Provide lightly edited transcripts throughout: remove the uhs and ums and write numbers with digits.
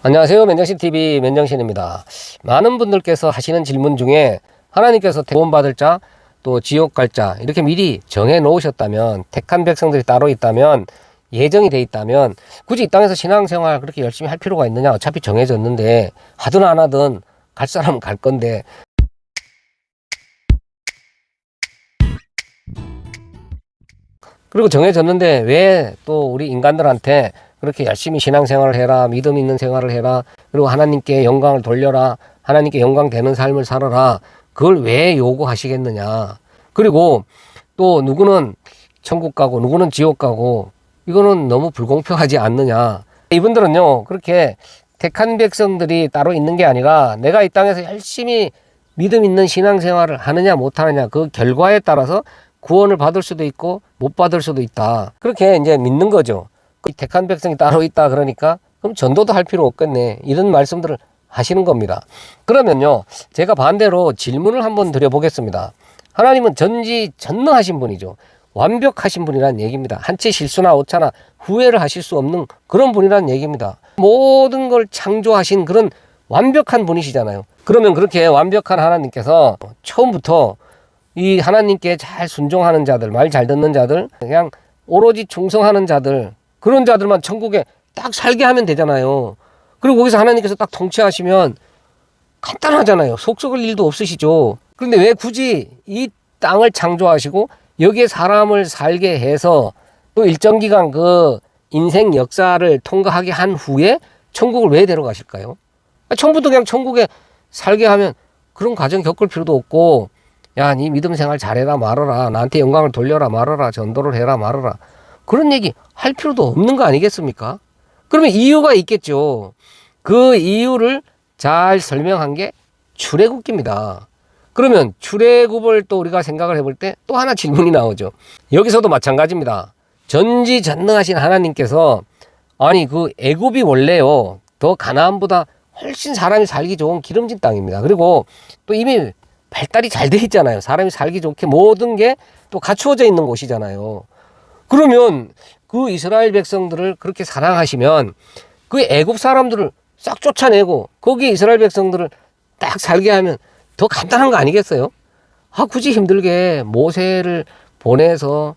안녕하세요. 맨정신TV 맨정신입니다. 많은 분들께서 하시는 질문 중에 하나님께서 구원받을 자, 또 지옥 갈 자 이렇게 미리 정해 놓으셨다면, 택한 백성들이 따로 있다면, 예정이 돼 있다면 굳이 이 땅에서 신앙생활 그렇게 열심히 할 필요가 있느냐, 어차피 정해졌는데 하든 안 하든 갈 사람은 갈 건데, 그리고 정해졌는데 왜 또 우리 인간들한테 그렇게 열심히 신앙생활을 해라, 믿음 있는 생활을 해라, 그리고 하나님께 영광을 돌려라, 하나님께 영광 되는 삶을 살아라, 그걸 왜 요구하시겠느냐. 그리고 또 누구는 천국 가고 누구는 지옥 가고, 이거는 너무 불공평하지 않느냐. 이분들은요, 그렇게 택한 백성들이 따로 있는 게 아니라 내가 이 땅에서 열심히 믿음 있는 신앙생활을 하느냐 못하느냐, 그 결과에 따라서 구원을 받을 수도 있고 못 받을 수도 있다, 그렇게 이제 믿는 거죠. 택한 백성이 따로 있다 그러니까 그럼 전도도 할 필요 없겠네, 이런 말씀들을 하시는 겁니다. 그러면요, 제가 반대로 질문을 한번 드려보겠습니다. 하나님은 전지전능하신 분이죠. 완벽하신 분이란 얘기입니다. 한 채 실수나 오차나 후회를 하실 수 없는 그런 분이란 얘기입니다. 모든 걸 창조하신 그런 완벽한 분이시잖아요. 그러면 그렇게 완벽한 하나님께서 처음부터 이 하나님께 잘 순종하는 자들, 말 잘 듣는 자들, 그냥 오로지 충성하는 자들, 그런 자들만 천국에 딱 살게 하면 되잖아요. 그리고 거기서 하나님께서 딱 통치하시면 간단하잖아요. 속 썩을 일도 없으시죠. 그런데 왜 굳이 이 땅을 창조하시고 여기에 사람을 살게 해서 또 일정 기간 그 인생 역사를 통과하게 한 후에 천국을 왜 데려가실까요? 처음부터 그냥 천국에 살게 하면 그런 과정 겪을 필요도 없고, 야, 네 믿음 생활 잘해라 말아라, 나한테 영광을 돌려라 말아라, 전도를 해라 말아라, 그런 얘기 할 필요도 없는 거 아니겠습니까? 그러면 이유가 있겠죠. 그 이유를 잘 설명한 게 출애굽기입니다. 그러면 출애굽을 또 우리가 생각을 해볼 때 또 하나 질문이 나오죠. 여기서도 마찬가지입니다. 전지전능하신 하나님께서, 아니 그 애굽이 원래요, 더 가나안보다 훨씬 사람이 살기 좋은 기름진 땅입니다. 그리고 또 이미 발달이 잘 돼 있잖아요. 사람이 살기 좋게 모든 게 또 갖추어져 있는 곳이잖아요. 그러면 그 이스라엘 백성들을 그렇게 사랑하시면 그 애굽 사람들을 싹 쫓아내고 거기에 이스라엘 백성들을 딱 살게 하면 더 간단한 거 아니겠어요? 굳이 힘들게 모세를 보내서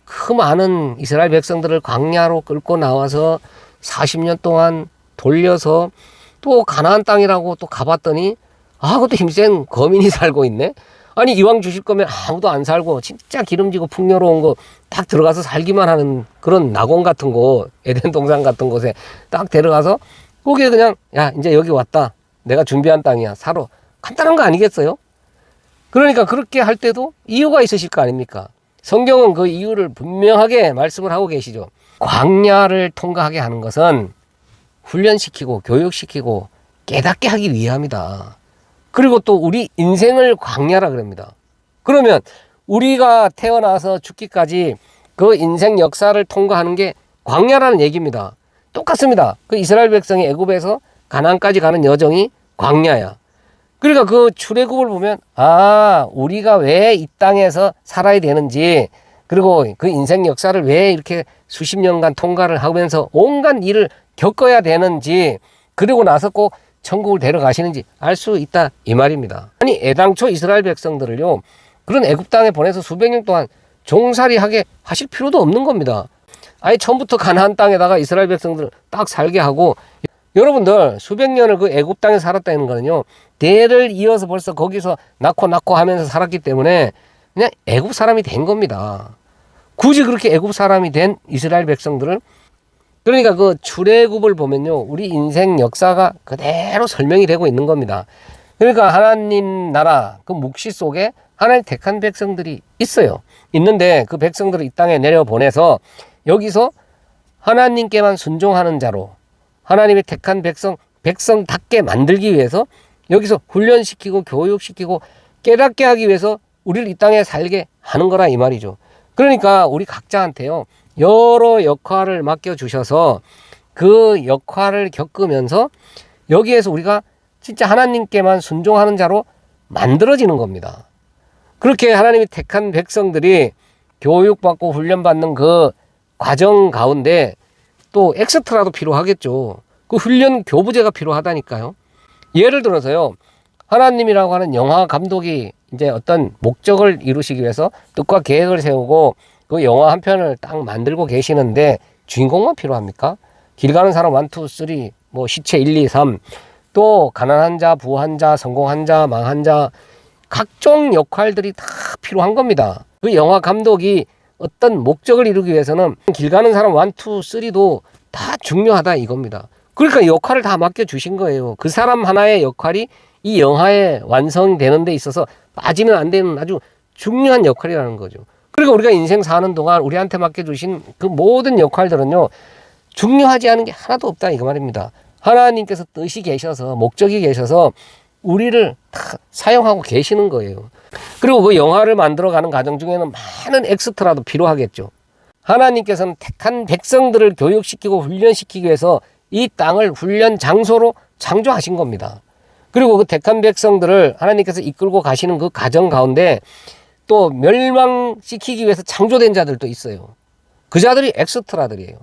그 많은 이스라엘 백성들을 광야로 끌고 나와서 40년 동안 돌려서 또 가나안 땅이라고 또 가봤더니 그것도 힘센 거민이 살고 있네. 아니 이왕 주실 거면 아무도 안 살고 진짜 기름지고 풍요로운 거 딱 들어가서 살기만 하는 그런 낙원 같은 곳, 에덴 동산 같은 곳에 딱 데려가서 거기에 그냥, 야 이제 여기 왔다, 내가 준비한 땅이야, 살아. 간단한 거 아니겠어요? 그러니까 그렇게 할 때도 이유가 있으실 거 아닙니까? 성경은 그 이유를 분명하게 말씀을 하고 계시죠. 광야를 통과하게 하는 것은 훈련시키고 교육시키고 깨닫게 하기 위함이다. 그리고 또 우리 인생을 광야라 그럽니다. 그러면 우리가 태어나서 죽기까지 그 인생 역사를 통과하는 게 광야라는 얘기입니다. 똑같습니다. 그 이스라엘 백성이 애굽에서 가나안까지 가는 여정이 광야야. 그러니까 그 출애굽을 보면 우리가 왜 이 땅에서 살아야 되는지, 그리고 그 인생 역사를 왜 이렇게 수십 년간 통과를 하면서 온갖 일을 겪어야 되는지, 그리고 나서 꼭 천국을 데려가시는지 알 수 있다, 이 말입니다. 아니 애당초 이스라엘 백성들을요, 그런 애굽 땅에 보내서 수백 년 동안 종살이하게 하실 필요도 없는 겁니다. 아예 처음부터 가나안 땅에다가 이스라엘 백성들을 딱 살게 하고, 여러분들 수백 년을 그 애굽 땅에 살았다는 거는요, 대를 이어서 벌써 거기서 낳고 하면서 살았기 때문에 그냥 애굽 사람이 된 겁니다. 굳이 그렇게 애굽 사람이 된 이스라엘 백성들을, 그러니까 그 출애굽을 보면요, 우리 인생 역사가 그대로 설명이 되고 있는 겁니다. 그러니까 하나님 나라 그 묵시 속에 하나님 택한 백성들이 있어요. 있는데 그 백성들을 이 땅에 내려보내서 여기서 하나님께만 순종하는 자로, 하나님의 택한 백성답게 만들기 위해서 여기서 훈련시키고 교육시키고 깨닫게 하기 위해서 우리를 이 땅에 살게 하는 거라, 이 말이죠. 그러니까 우리 각자한테요, 여러 역할을 맡겨주셔서 그 역할을 겪으면서 여기에서 우리가 진짜 하나님께만 순종하는 자로 만들어지는 겁니다. 그렇게 하나님이 택한 백성들이 교육받고 훈련받는 그 과정 가운데 또 엑스트라도 필요하겠죠. 그 훈련 교부제가 필요하다니까요. 예를 들어서요. 하나님이라고 하는 영화 감독이 이제 어떤 목적을 이루시기 위해서 뜻과 계획을 세우고 그 영화 한 편을 딱 만들고 계시는데 주인공만 필요합니까? 길 가는 사람 1, 2, 3, 뭐 시체 1, 2, 3, 또 가난한 자, 부한 자, 성공한 자, 망한 자, 각종 역할들이 다 필요한 겁니다. 그 영화 감독이 어떤 목적을 이루기 위해서는 길 가는 사람 1, 2, 3도 다 중요하다 이겁니다. 그러니까 역할을 다 맡겨주신 거예요. 그 사람 하나의 역할이 이 영화의 완성되는 데 있어서 빠지면 안 되는 아주 중요한 역할이라는 거죠. 그리고 우리가 인생 사는 동안 우리한테 맡겨주신 그 모든 역할들은요, 중요하지 않은 게 하나도 없다 이거 말입니다. 하나님께서 뜻이 계셔서 목적이 계셔서 우리를 다 사용하고 계시는 거예요. 그리고 그 영화를 만들어가는 과정 중에는 많은 엑스트라도 필요하겠죠. 하나님께서는 택한 백성들을 교육시키고 훈련시키기 위해서 이 땅을 훈련 장소로 창조하신 겁니다. 그리고 그 택한 백성들을 하나님께서 이끌고 가시는 그 과정 가운데 또 멸망시키기 위해서 창조된 자들도 있어요. 그 자들이 엑스트라들이에요.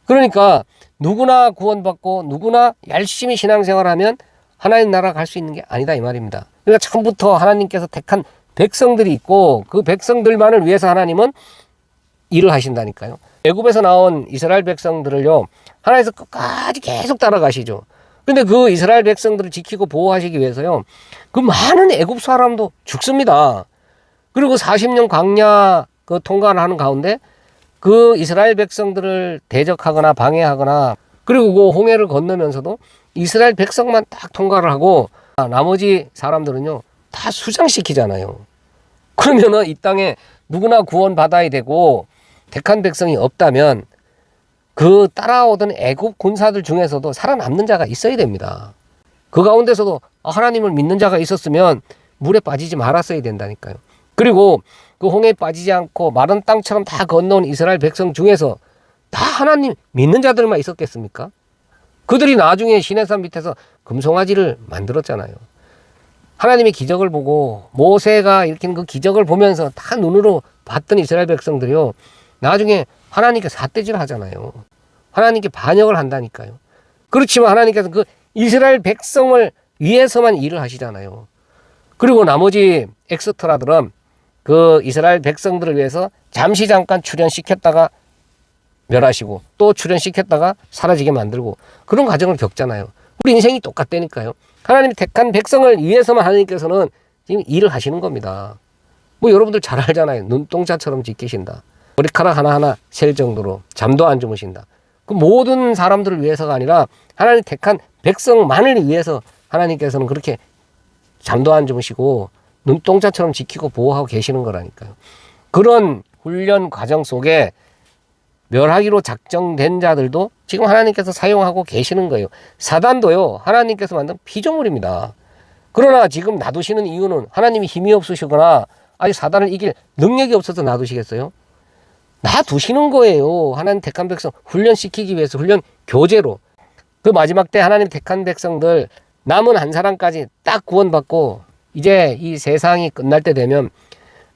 그러니까 누구나 구원받고 누구나 열심히 신앙생활하면 하나님 나라 갈 수 있는 게 아니다 이 말입니다. 그러니까 처음부터 하나님께서 택한 백성들이 있고 그 백성들만을 위해서 하나님은 일을 하신다니까요. 애굽에서 나온 이스라엘 백성들을요, 하나님께서 끝까지 계속 따라가시죠. 근데 그 이스라엘 백성들을 지키고 보호하시기 위해서요, 그 많은 애굽 사람도 죽습니다. 그리고 40년 광야 그 통과를 하는 가운데 그 이스라엘 백성들을 대적하거나 방해하거나 그리고 그 홍해를 건너면서도 이스라엘 백성만 딱 통과를 하고 나머지 사람들은요 다 수장시키잖아요. 그러면은 이 땅에 누구나 구원받아야 되고 택한 백성이 없다면 그 따라오던 애국 군사들 중에서도 살아남는 자가 있어야 됩니다. 그 가운데서도 하나님을 믿는 자가 있었으면 물에 빠지지 말았어야 된다니까요. 그리고 그 홍해에 빠지지 않고 마른 땅처럼 다 건너온 이스라엘 백성 중에서 다 하나님 믿는 자들만 있었겠습니까? 그들이 나중에 시내산 밑에서 금송아지를 만들었잖아요. 하나님의 기적을 보고 모세가 일으킨 그 기적을 보면서 다 눈으로 봤던 이스라엘 백성들이요, 나중에 하나님께 삿대질 하잖아요. 하나님께 반역을 한다니까요. 그렇지만 하나님께서 그 이스라엘 백성을 위해서만 일을 하시잖아요. 그리고 나머지 엑스트라들은 그 이스라엘 백성들을 위해서 잠시 잠깐 출연시켰다가 멸하시고 또 출연시켰다가 사라지게 만들고 그런 과정을 겪잖아요. 우리 인생이 똑같다니까요. 하나님이 택한 백성을 위해서만 하나님께서는 지금 일을 하시는 겁니다. 뭐 여러분들 잘 알잖아요. 눈동자처럼 지키신다. 머리카락 하나하나 셀 정도로 잠도 안 주무신다. 그 모든 사람들을 위해서가 아니라 하나님 택한 백성만을 위해서 하나님께서는 그렇게 잠도 안 주무시고 눈동자처럼 지키고 보호하고 계시는 거라니까요. 그런 훈련 과정 속에 멸하기로 작정된 자들도 지금 하나님께서 사용하고 계시는 거예요. 사단도요, 하나님께서 만든 피조물입니다. 그러나 지금 놔두시는 이유는 하나님이 힘이 없으시거나 아직 사단을 이길 능력이 없어서 놔두시겠어요? 놔두시는 거예요. 하나님 택한 백성 훈련시키기 위해서, 훈련 교제로. 그 마지막 때 하나님 택한 백성들 남은 한 사람까지 딱 구원받고 이제 이 세상이 끝날 때 되면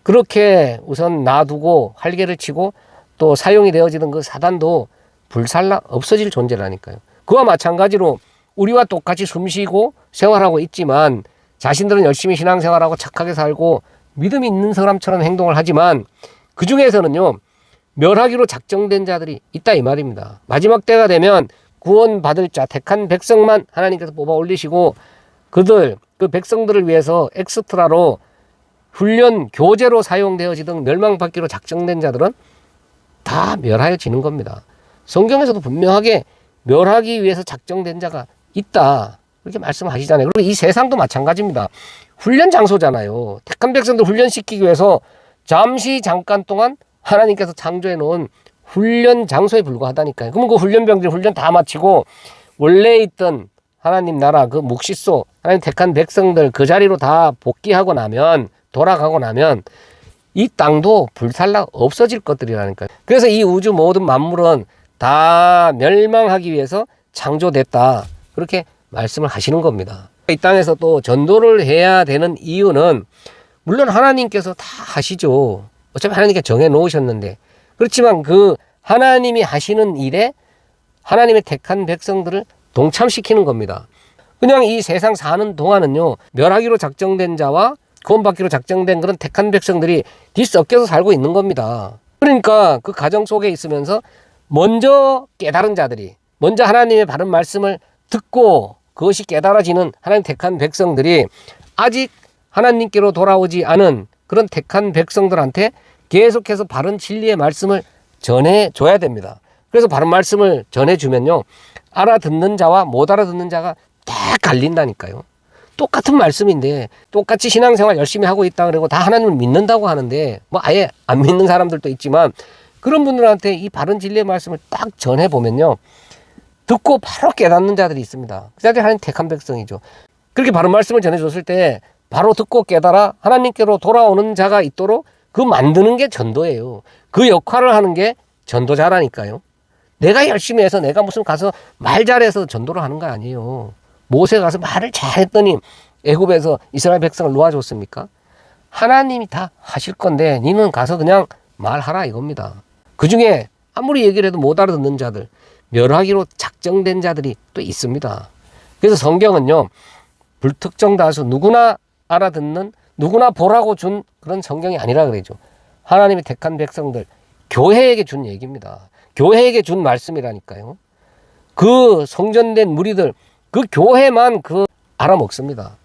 그렇게 우선 놔두고 활개를 치고 또 사용이 되어지는 그 사단도 불살라 없어질 존재라니까요. 그와 마찬가지로 우리와 똑같이 숨쉬고 생활하고 있지만 자신들은 열심히 신앙생활하고 착하게 살고 믿음이 있는 사람처럼 행동을 하지만 그 중에서는요, 멸하기로 작정된 자들이 있다 이 말입니다. 마지막 때가 되면 구원받을 자 택한 백성만 하나님께서 뽑아 올리시고 그들 그 백성들을 위해서 엑스트라로 훈련 교제로 사용되어지던 멸망받기로 작정된 자들은 다 멸하여지는 겁니다. 성경에서도 분명하게 멸하기 위해서 작정된 자가 있다 그렇게 말씀하시잖아요. 그리고 이 세상도 마찬가지입니다. 훈련 장소잖아요. 택한 백성들 훈련시키기 위해서 잠시 잠깐 동안 하나님께서 창조해 놓은 훈련 장소에 불과하다니까요. 그러면 그 훈련병들 훈련 다 마치고 원래 있던 하나님 나라 그 묵시소 하나님 택한 백성들 그 자리로 다 복귀하고 나면, 돌아가고 나면 이 땅도 불살라 없어질 것들이라니까요. 그래서 이 우주 모든 만물은 다 멸망하기 위해서 창조됐다 그렇게 말씀을 하시는 겁니다. 이 땅에서 또 전도를 해야 되는 이유는 물론 하나님께서 다 하시죠. 어차피 하나님께 정해 놓으셨는데, 그렇지만 그 하나님이 하시는 일에 하나님의 택한 백성들을 동참시키는 겁니다. 그냥 이 세상 사는 동안은요, 멸하기로 작정된 자와 구원받기로 작정된 그런 택한 백성들이 뒤섞여서 살고 있는 겁니다. 그러니까 그 가정 속에 있으면서 먼저 깨달은 자들이, 먼저 하나님의 바른 말씀을 듣고 그것이 깨달아지는 하나님 택한 백성들이 아직 하나님께로 돌아오지 않은 그런 택한 백성들한테 계속해서 바른 진리의 말씀을 전해줘야 됩니다. 그래서 바른 말씀을 전해주면요, 알아듣는 자와 못 알아듣는 자가 다 갈린다니까요. 똑같은 말씀인데 똑같이 신앙생활 열심히 하고 있다 그러고 다 하나님을 믿는다고 하는데 뭐 아예 안 믿는 사람들도 있지만 그런 분들한테 이 바른 진리의 말씀을 딱 전해보면요, 듣고 바로 깨닫는 자들이 있습니다. 그 자들이 하나님 택한 백성이죠. 그렇게 바른 말씀을 전해줬을 때 바로 듣고 깨달아 하나님께로 돌아오는 자가 있도록 그 만드는 게 전도예요. 그 역할을 하는 게 전도자라니까요. 내가 열심히 해서 내가 무슨 가서 말 잘해서 전도를 하는 거 아니에요. 모세가 가서 말을 잘했더니 애굽에서 이스라엘 백성을 놓아줬습니까? 하나님이 다 하실 건데 니는 가서 그냥 말하라 이겁니다. 그중에 아무리 얘기를 해도 못 알아듣는 자들, 멸하기로 작정된 자들이 또 있습니다. 그래서 성경은요, 불특정 다수 누구나 알아듣는, 누구나 보라고 준 그런 성경이 아니라 그러죠. 하나님이 택한 백성들, 교회에게 준 얘기입니다. 교회에게 준 말씀이라니까요. 그 성전된 무리들, 그 교회만 그 알아먹습니다.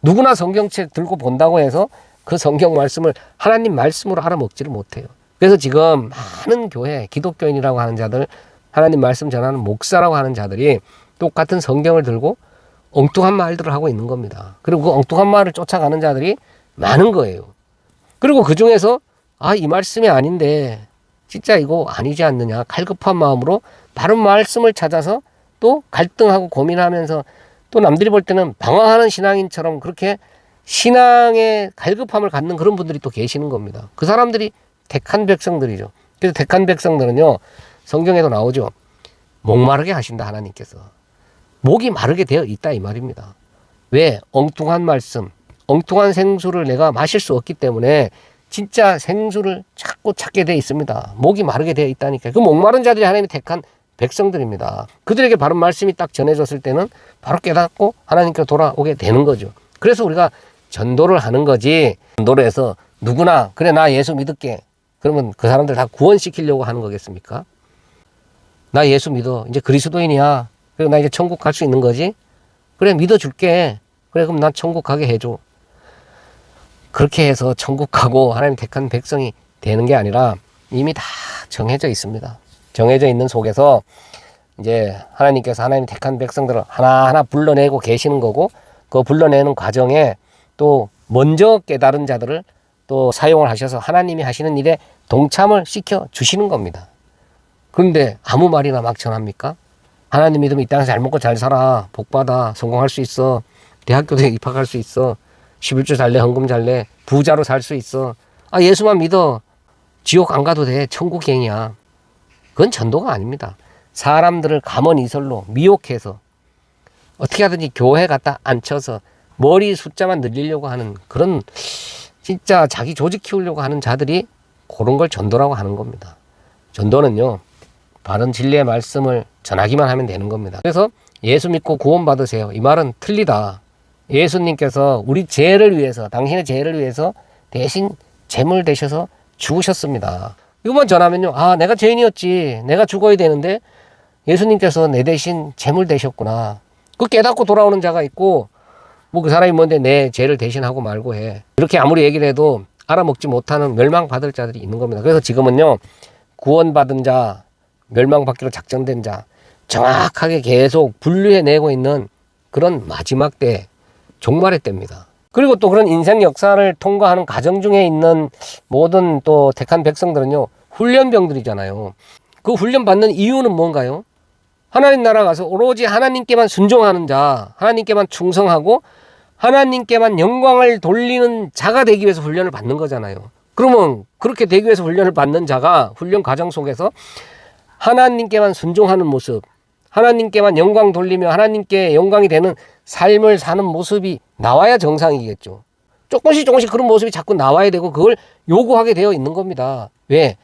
누구나 성경책 들고 본다고 해서 그 성경 말씀을 하나님 말씀으로 알아먹지를 못해요. 그래서 지금 많은 교회, 기독교인이라고 하는 자들, 하나님 말씀 전하는 목사라고 하는 자들이 똑같은 성경을 들고 엉뚱한 말들을 하고 있는 겁니다. 그리고 그 엉뚱한 말을 쫓아가는 자들이 많은 거예요. 그리고 그 중에서 이 말씀이 아닌데 진짜 이거 아니지 않느냐, 갈급한 마음으로 바른 말씀을 찾아서 또 갈등하고 고민하면서 또 남들이 볼 때는 방황하는 신앙인처럼 그렇게 신앙의 갈급함을 갖는 그런 분들이 또 계시는 겁니다. 그 사람들이 택한 백성들이죠. 그래서 택한 백성들은요, 성경에도 나오죠. 목마르게 하신다, 하나님께서. 목이 마르게 되어 있다 이 말입니다. 왜? 엉뚱한 말씀, 엉뚱한 생수를 내가 마실 수 없기 때문에 진짜 생수를 자꾸 찾게 되어 있습니다. 목이 마르게 되어 있다니까요. 그 목마른 자들이 하나님이 택한 백성들입니다. 그들에게 바른 말씀이 딱 전해졌을 때는 바로 깨닫고 하나님께로 돌아오게 되는 거죠. 그래서 우리가 전도를 하는 거지, 전도를 해서 누구나 그래 나 예수 믿을게 그러면 그 사람들 다 구원시키려고 하는 거겠습니까? 나 예수 믿어, 이제 그리스도인이야, 그래 나 이제 천국 갈 수 있는 거지, 그래 믿어줄게, 그래 그럼 난 천국 가게 해줘. 그렇게 해서 천국 가고 하나님 택한 백성이 되는 게 아니라 이미 다 정해져 있습니다. 정해져 있는 속에서 이제 하나님께서 하나님 택한 백성들을 하나하나 불러내고 계시는 거고, 그 불러내는 과정에 또 먼저 깨달은 자들을 또 사용을 하셔서 하나님이 하시는 일에 동참을 시켜 주시는 겁니다. 그런데 아무 말이나 막 전합니까? 하나님 믿으면 이 땅에서 잘 먹고 잘 살아, 복받아, 성공할 수 있어, 대학교도 입학할 수 있어, 11조 잘 내, 헌금 잘 내, 부자로 살 수 있어, 예수만 믿어, 지옥 안 가도 돼, 천국행이야. 그건 전도가 아닙니다. 사람들을 가먼이설로 미혹해서 어떻게 하든지 교회 갖다 앉혀서 머리 숫자만 늘리려고 하는 그런 진짜 자기 조직 키우려고 하는 자들이 그런 걸 전도라고 하는 겁니다. 전도는요, 바른 진리의 말씀을 전하기만 하면 되는 겁니다. 그래서 예수 믿고 구원받으세요, 이 말은 틀리다. 예수님께서 우리 죄를 위해서, 당신의 죄를 위해서 대신 제물 되셔서 죽으셨습니다. 이것만 전하면요, 내가 죄인이었지, 내가 죽어야 되는데 예수님께서 내 대신 제물 되셨구나, 그 깨닫고 돌아오는 자가 있고, 뭐 그 사람이 뭔데 내 죄를 대신하고 말고 해, 이렇게 아무리 얘기를 해도 알아먹지 못하는 멸망받을 자들이 있는 겁니다. 그래서 지금은요, 구원받은 자, 멸망받기로 작정된 자 정확하게 계속 분류해내고 있는 그런 마지막 때, 종말의 때입니다. 그리고 또 그런 인생 역사를 통과하는 과정 중에 있는 모든 또 택한 백성들은요, 훈련병들이잖아요. 그 훈련 받는 이유는 뭔가요? 하나님 나라 가서 오로지 하나님께만 순종하는 자, 하나님께만 충성하고 하나님께만 영광을 돌리는 자가 되기 위해서 훈련을 받는 거잖아요. 그러면 그렇게 되기 위해서 훈련을 받는 자가 훈련 과정 속에서 하나님께만 순종하는 모습, 하나님께만 영광 돌리며 하나님께 영광이 되는 삶을 사는 모습이 나와야 정상이겠죠. 조금씩 그런 모습이 자꾸 나와야 되고 그걸 요구하게 되어 있는 겁니다. 왜?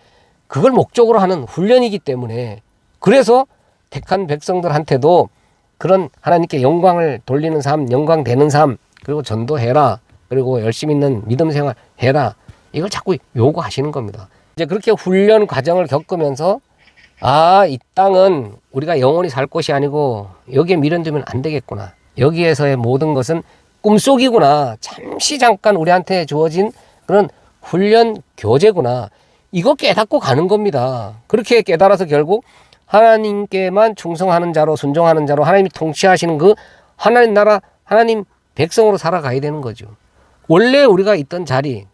그걸 목적으로 하는 훈련이기 때문에. 그래서 택한 백성들한테도 그런 하나님께 영광을 돌리는 삶, 영광 되는 삶, 그리고 전도해라. 그리고 열심히 있는 믿음 생활 해라. 이걸 자꾸 요구하시는 겁니다. 이제 그렇게 훈련 과정을 겪으면서 아, 이 땅은 우리가 영원히 살 곳이 아니고 여기에 미련되면 안 되겠구나. 여기에서의 모든 것은 꿈속이구나. 잠시 잠깐 우리한테 주어진 그런 훈련 교재구나. 이거 깨닫고 가는 겁니다. 그렇게 깨달아서 결국 하나님께만 충성하는 자로, 순종하는 자로 하나님이 통치하시는 그 하나님 나라, 하나님 백성으로 살아가야 되는 거죠. 원래 우리가 있던 자리,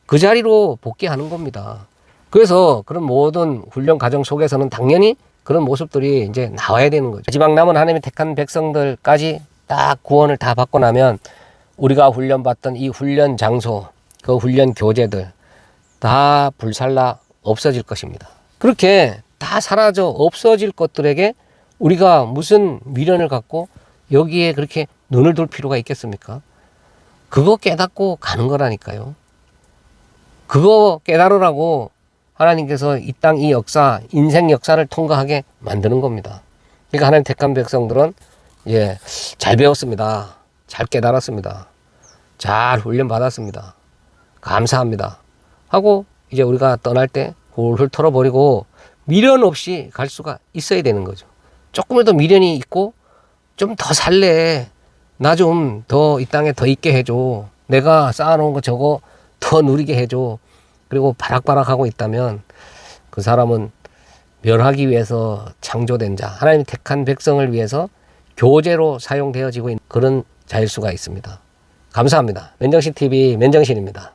그 자리로 복귀하는 겁니다. 그래서 그런 모든 훈련 과정 속에서는 당연히 그런 모습들이 이제 나와야 되는 거죠. 마지막 남은 하나님의 택한 백성들까지 딱 구원을 다 받고 나면 우리가 훈련받던 이 훈련 장소, 그 훈련 교재들 다 불살라 없어질 것입니다. 그렇게 다 사라져 없어질 것들에게 우리가 무슨 미련을 갖고 여기에 그렇게 눈을 둘 필요가 있겠습니까? 그거 깨닫고 가는 거라니까요. 그거 깨달으라고 하나님께서 이 땅, 이 역사, 인생 역사를 통과하게 만드는 겁니다. 그러니까 하나님 택한 백성들은 잘 배웠습니다. 잘 깨달았습니다. 잘 훈련 받았습니다. 감사합니다. 하고 이제 우리가 떠날 때 훌훌 털어버리고 미련 없이 갈 수가 있어야 되는 거죠. 조금이라도 미련이 있고 좀 더 살래. 나 좀 더 이 땅에 더 있게 해줘. 내가 쌓아놓은 거 저거 더 누리게 해줘. 그리고 바락바락하고 있다면 그 사람은 멸하기 위해서 창조된 자, 하나님이 택한 백성을 위해서 교재로 사용되어지고 있는 그런 자일 수가 있습니다. 감사합니다. 맨정신TV 맨정신입니다.